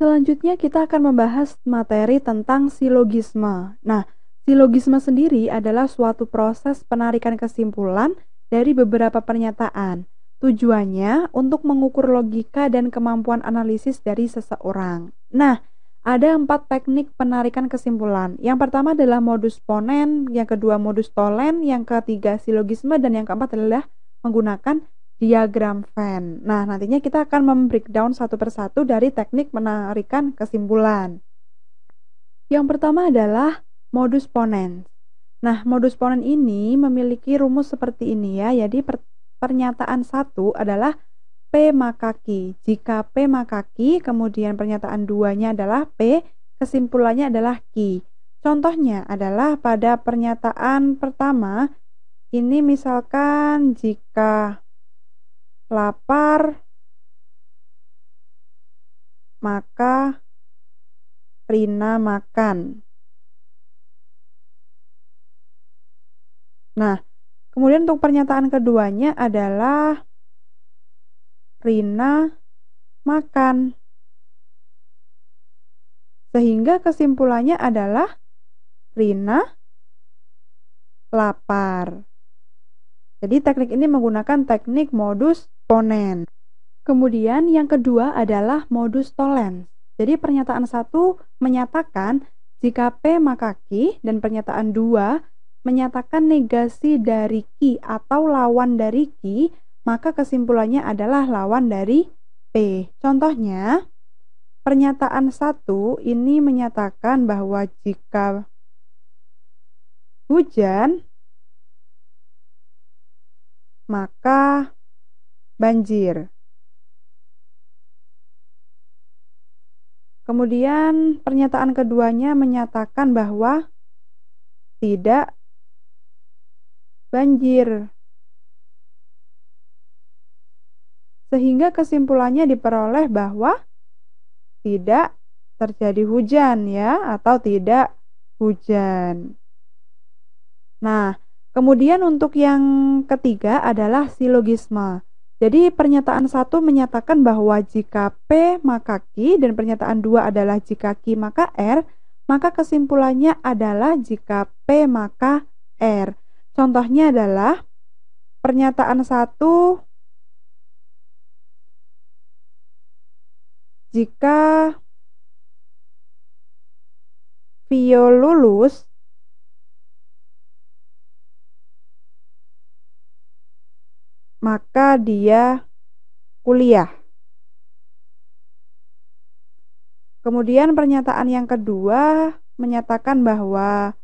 Selanjutnya kita akan membahas materi tentang silogisme. Nah, silogisme sendiri adalah suatu proses penarikan kesimpulan dari beberapa pernyataan. Tujuannya untuk mengukur logika dan kemampuan analisis dari seseorang. Nah, ada 4 teknik penarikan kesimpulan. Yang pertama adalah modus ponen, yang kedua modus tollens, yang ketiga silogisme, dan yang keempat adalah menggunakan diagram Venn. Nah, nantinya kita akan membreakdown satu persatu dari teknik penarikan kesimpulan. Yang pertama adalah modus ponens. Nah, modus ponens ini memiliki rumus seperti ini ya. Jadi pernyataan 1 adalah P maka Q. Jika P maka Q, kemudian pernyataan 2-nya adalah P, kesimpulannya adalah Q. Contohnya adalah pada pernyataan pertama, ini misalkan jika lapar, maka Rina makan. Nah, kemudian untuk pernyataan keduanya adalah Rina makan. Sehingga kesimpulannya adalah Rina lapar. Jadi teknik ini menggunakan teknik modus ponens. Kemudian yang kedua adalah modus tollens. Jadi pernyataan 1 menyatakan jika P maka Q, dan pernyataan 2 menyatakan negasi dari Q atau lawan dari Q, maka kesimpulannya adalah lawan dari P. Contohnya, pernyataan 1 ini menyatakan bahwa jika hujan, maka banjir. Kemudian pernyataan keduanya menyatakan bahwa tidak banjir. Sehingga kesimpulannya diperoleh bahwa tidak terjadi hujan ya, atau tidak hujan. Nah, kemudian untuk yang ketiga adalah silogisme. Jadi pernyataan 1 menyatakan bahwa jika P maka Q, dan pernyataan 2 adalah jika Q maka R, maka kesimpulannya adalah jika P maka R. Contohnya adalah pernyataan 1, jika Vio lulus, maka dia kuliah. Kemudian pernyataan yang kedua menyatakan bahwa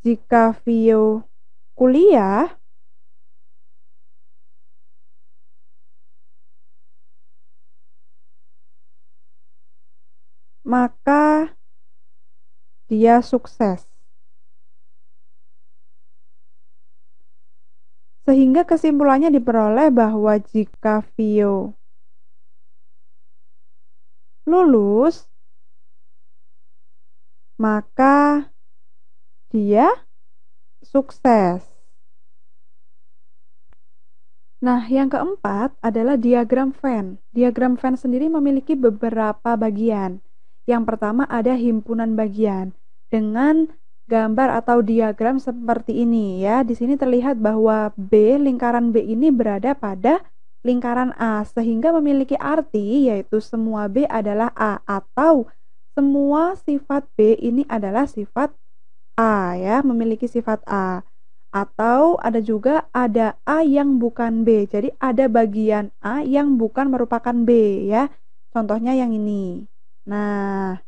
jika Vio kuliah, maka dia sukses. Sehingga kesimpulannya diperoleh bahwa jika Vio lulus, maka dia sukses. Nah, yang keempat adalah diagram Venn. Diagram Venn sendiri memiliki beberapa bagian. Yang pertama ada himpunan bagian dengan gambar atau diagram seperti ini ya. Di sini terlihat bahwa lingkaran B ini berada pada lingkaran A, sehingga memiliki arti yaitu semua B adalah A, atau semua sifat B ini adalah sifat A ya, memiliki sifat A. Atau ada juga ada A yang bukan B. Jadi ada bagian A yang bukan merupakan B ya. Contohnya yang ini. Nah,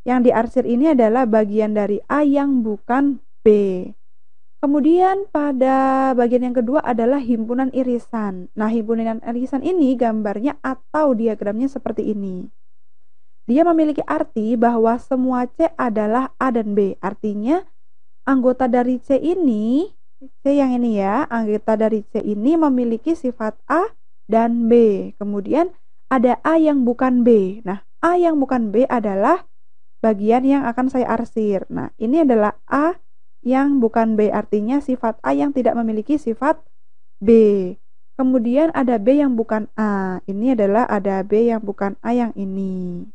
yang diarsir ini adalah bagian dari A yang bukan B. Kemudian pada bagian yang kedua adalah himpunan irisan. Nah, himpunan irisan ini gambarnya atau diagramnya seperti ini. Dia memiliki arti bahwa semua C adalah A dan B. Artinya anggota dari C ini, C yang ini ya, anggota dari C ini memiliki sifat A dan B. Kemudian ada A yang bukan B. Nah, A yang bukan B adalah bagian yang akan saya arsir. Nah, ini adalah A yang bukan B, artinya sifat A yang tidak memiliki sifat B. Kemudian ada B yang bukan A. Ini adalah ada B yang bukan A yang ini.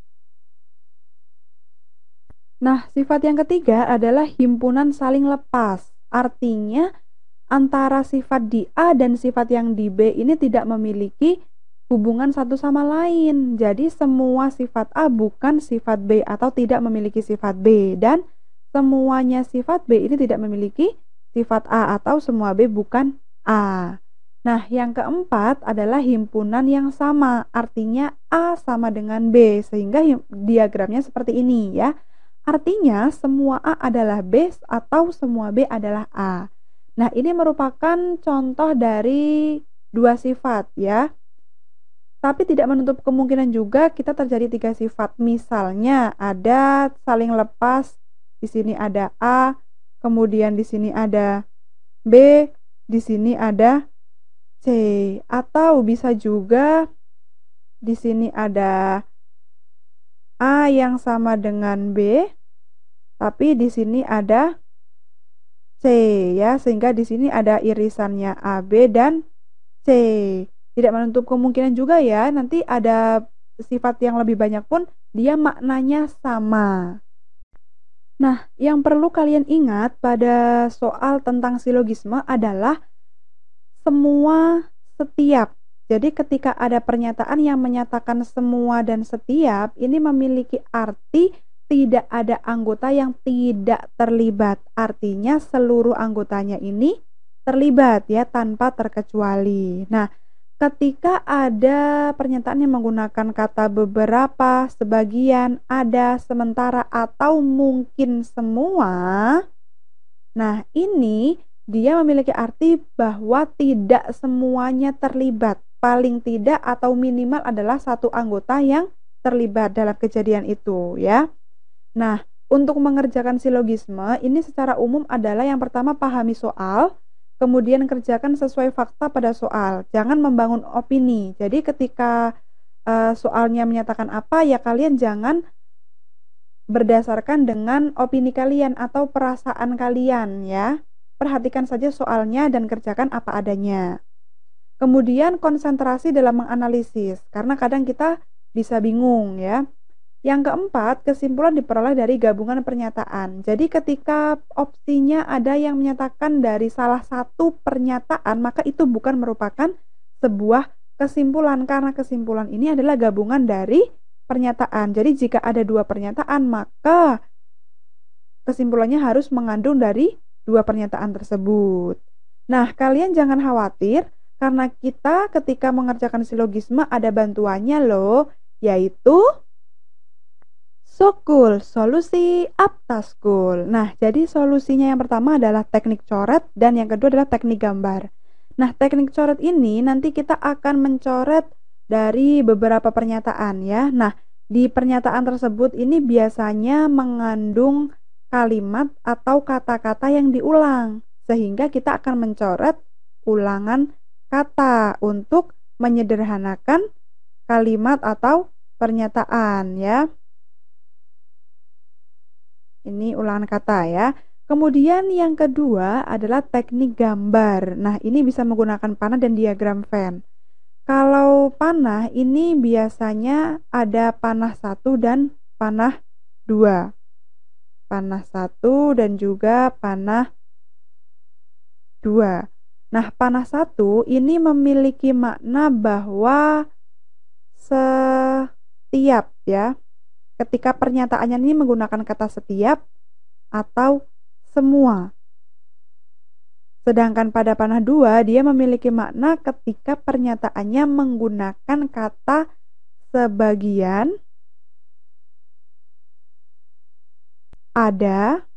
Nah, sifat yang ketiga adalah himpunan saling lepas. Artinya antara sifat di A dan sifat yang di B ini tidak memiliki hubungan satu sama lain. Jadi semua sifat A bukan sifat B atau tidak memiliki sifat B, dan semuanya sifat B ini tidak memiliki sifat A atau semua B bukan A. Nah, yang keempat adalah himpunan yang sama, artinya A sama dengan B, sehingga diagramnya seperti ini ya. Artinya semua A adalah B atau semua B adalah A. Nah, ini merupakan contoh dari dua sifat ya. Tapi tidak menutup kemungkinan juga kita terjadi tiga sifat. Misalnya ada saling lepas, di sini ada A, kemudian di sini ada B, di sini ada C, atau bisa juga di sini ada A yang sama dengan B, tapi di sini ada C ya, sehingga di sini ada irisannya AB dan C. Tidak menutup kemungkinan juga ya, nanti ada sifat yang lebih banyak pun dia maknanya sama. Nah, yang perlu kalian ingat pada soal tentang silogisme adalah semua, setiap. Jadi ketika ada pernyataan yang menyatakan semua dan setiap, ini memiliki arti tidak ada anggota yang tidak terlibat. Artinya seluruh anggotanya ini terlibat ya, tanpa terkecuali. Nah, ketika ada pernyataan yang menggunakan kata beberapa, sebagian, ada, sementara, atau mungkin semua, nah ini dia memiliki arti bahwa tidak semuanya terlibat. Paling tidak atau minimal adalah satu anggota yang terlibat dalam kejadian itu ya. Nah, untuk mengerjakan silogisme ini secara umum adalah yang pertama pahami soal, kemudian kerjakan sesuai fakta pada soal. Jangan membangun opini. Jadi ketika soalnya menyatakan apa ya, kalian jangan berdasarkan dengan opini kalian atau perasaan kalian ya. Perhatikan saja soalnya dan kerjakan apa adanya. Kemudian konsentrasi dalam menganalisis, karena kadang kita bisa bingung ya. Yang keempat, kesimpulan diperoleh dari gabungan pernyataan. Jadi ketika opsinya ada yang menyatakan dari salah satu pernyataan, maka itu bukan merupakan sebuah kesimpulan, karena kesimpulan ini adalah gabungan dari pernyataan. Jadi jika ada dua pernyataan, maka kesimpulannya harus mengandung dari dua pernyataan tersebut. Nah, kalian jangan khawatir karena kita ketika mengerjakan silogisme ada bantuannya loh, yaitu Sokul, solusi Aptaskul. Nah, jadi solusinya yang pertama adalah teknik coret dan yang kedua adalah teknik gambar. Nah, teknik coret ini nanti kita akan mencoret dari beberapa pernyataan ya. Nah, di pernyataan tersebut ini biasanya mengandung kalimat atau kata-kata yang diulang, sehingga kita akan mencoret ulangan kata untuk menyederhanakan kalimat atau pernyataan ya. Ini ulangan kata ya. Kemudian yang kedua adalah teknik gambar. Nah, ini bisa menggunakan panah dan diagram Venn. Kalau panah ini biasanya ada panah 1 dan panah 2. Panah 1 dan juga panah 2. Nah, panah 1 ini memiliki makna bahwa setiap ya. Ketika pernyataannya ini menggunakan kata setiap atau semua. Sedangkan pada panah 2 dia memiliki makna ketika pernyataannya menggunakan kata sebagian, ada,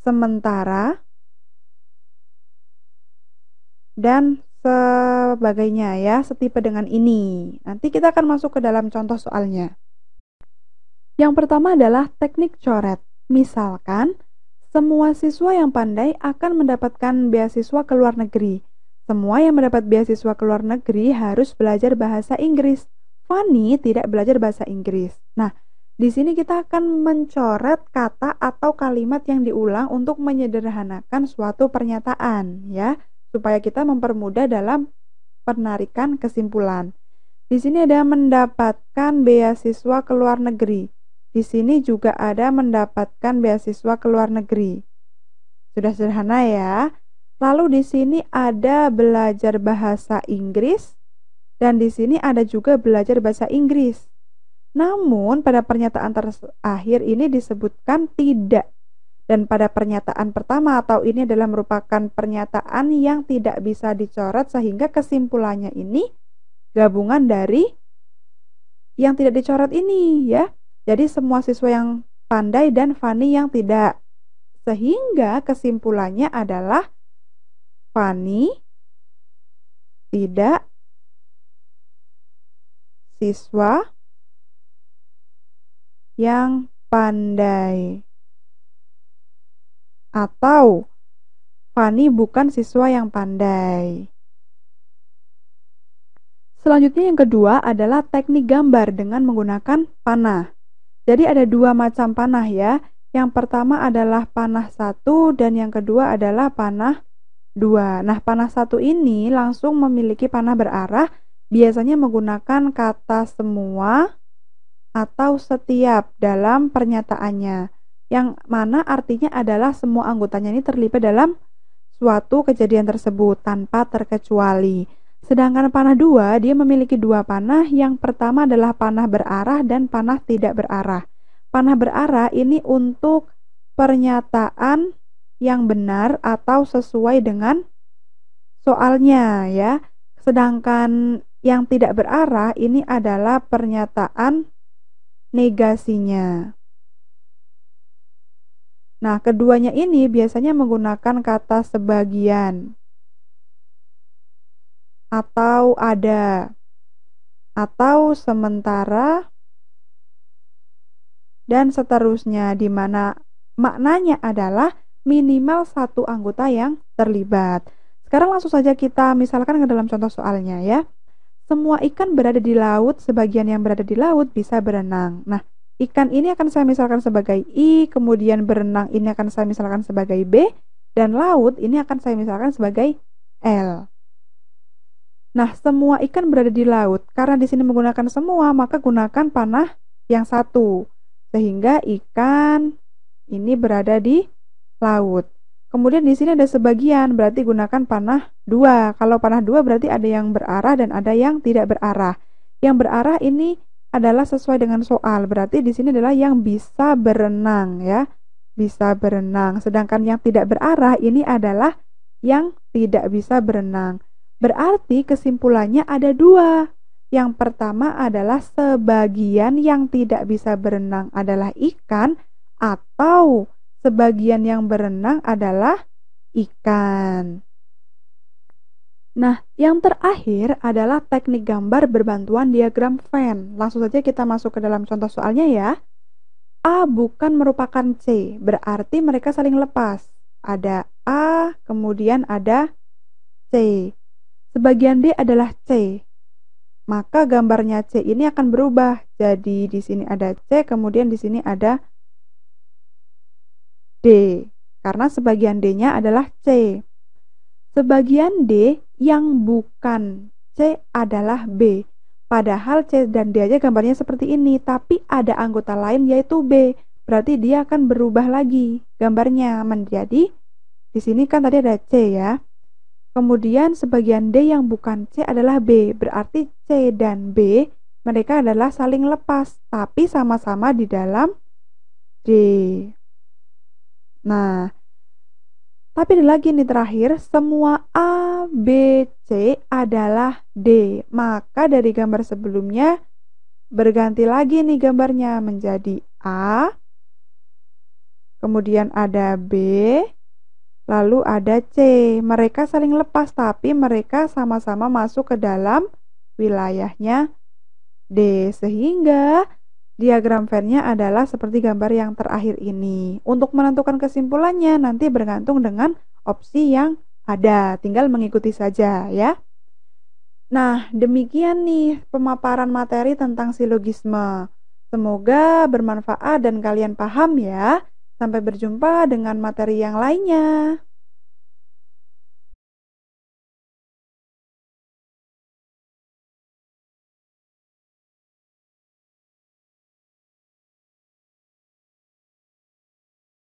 sementara, dan sebagainya ya, setipe dengan ini. Nanti kita akan masuk ke dalam contoh soalnya. Yang pertama adalah teknik coret. Misalkan, semua siswa yang pandai akan mendapatkan beasiswa ke luar negeri. Semua yang mendapat beasiswa ke luar negeri harus belajar bahasa Inggris. Fanny tidak belajar bahasa Inggris. Nah, di sini kita akan mencoret kata atau kalimat yang diulang untuk menyederhanakan suatu pernyataan ya. supaya kita mempermudah dalam penarikan kesimpulan. Di sini ada mendapatkan beasiswa ke luar negeri. Di sini juga ada mendapatkan beasiswa ke luar negeri. Sudah sederhana ya. Lalu di sini ada belajar bahasa Inggris dan di sini ada juga belajar bahasa Inggris. Namun pada pernyataan terakhir ini disebutkan tidak. Dan pada pernyataan pertama atau ini adalah merupakan pernyataan yang tidak bisa dicoret sehingga kesimpulannya ini gabungan dari yang tidak dicoret ini ya. Jadi semua siswa yang pandai dan Fani yang tidak. Sehingga kesimpulannya adalah Fani tidak siswa yang pandai. Atau Fani bukan siswa yang pandai. Selanjutnya yang kedua adalah teknik gambar dengan menggunakan panah. Jadi ada dua macam panah ya. Yang pertama adalah panah 1 dan yang kedua adalah panah 2. Nah, panah 1 ini langsung memiliki panah berarah, biasanya menggunakan kata semua atau setiap dalam pernyataannya, yang mana artinya adalah semua anggotanya ini terlibat dalam suatu kejadian tersebut tanpa terkecuali. Sedangkan panah 2, dia memiliki dua panah. Yang pertama adalah panah berarah dan panah tidak berarah. Panah berarah ini untuk pernyataan yang benar atau sesuai dengan soalnya ya. Sedangkan yang tidak berarah ini adalah pernyataan negasinya. Nah, keduanya ini biasanya menggunakan kata sebagian atau ada atau sementara dan seterusnya, di mana maknanya adalah minimal satu anggota yang terlibat. Sekarang langsung saja kita misalkan ke dalam contoh soalnya ya. Semua ikan berada di laut, sebagian yang berada di laut bisa berenang. Nah, ikan ini akan saya misalkan sebagai I, kemudian berenang ini akan saya misalkan sebagai B, dan laut ini akan saya misalkan sebagai L. Nah, semua ikan berada di laut. Karena di sini menggunakan semua, maka gunakan panah yang satu. Sehingga ikan ini berada di laut. Kemudian di sini ada sebagian, berarti gunakan panah 2. Kalau panah 2 berarti ada yang berarah dan ada yang tidak berarah. Yang berarah ini adalah sesuai dengan soal, berarti di sini adalah yang bisa berenang ya. Bisa berenang. Sedangkan yang tidak berarah ini adalah yang tidak bisa berenang. Berarti kesimpulannya ada dua. Yang pertama adalah sebagian yang tidak bisa berenang adalah ikan, atau sebagian yang berenang adalah ikan. Nah, yang terakhir adalah teknik gambar berbantuan diagram Venn. Langsung saja kita masuk ke dalam contoh soalnya ya. A bukan merupakan C, berarti mereka saling lepas. Ada A, kemudian ada C. Sebagian D adalah C. Maka gambarnya C ini akan berubah. Jadi di sini ada C, kemudian di sini ada D. Karena sebagian D-nya adalah C. Sebagian D yang bukan C adalah B. Padahal C dan D aja gambarnya seperti ini, tapi ada anggota lain yaitu B. Berarti dia akan berubah lagi gambarnya menjadi, di sini kan tadi ada C ya. Kemudian sebagian D yang bukan C adalah B, berarti C dan B mereka adalah saling lepas, tapi sama-sama di dalam D. Nah, tapi ada lagi nih terakhir, semua A, B, C adalah D. Maka dari gambar sebelumnya berganti lagi nih gambarnya menjadi A, kemudian ada B, lalu ada C. Mereka saling lepas tapi mereka sama-sama masuk ke dalam wilayahnya D. Sehingga diagram Venn-nya adalah seperti gambar yang terakhir ini. Untuk menentukan kesimpulannya nanti bergantung dengan opsi yang ada. Tinggal mengikuti saja ya. Nah, demikian nih pemaparan materi tentang silogisme. Semoga bermanfaat dan kalian paham ya. Sampai berjumpa dengan materi yang lainnya.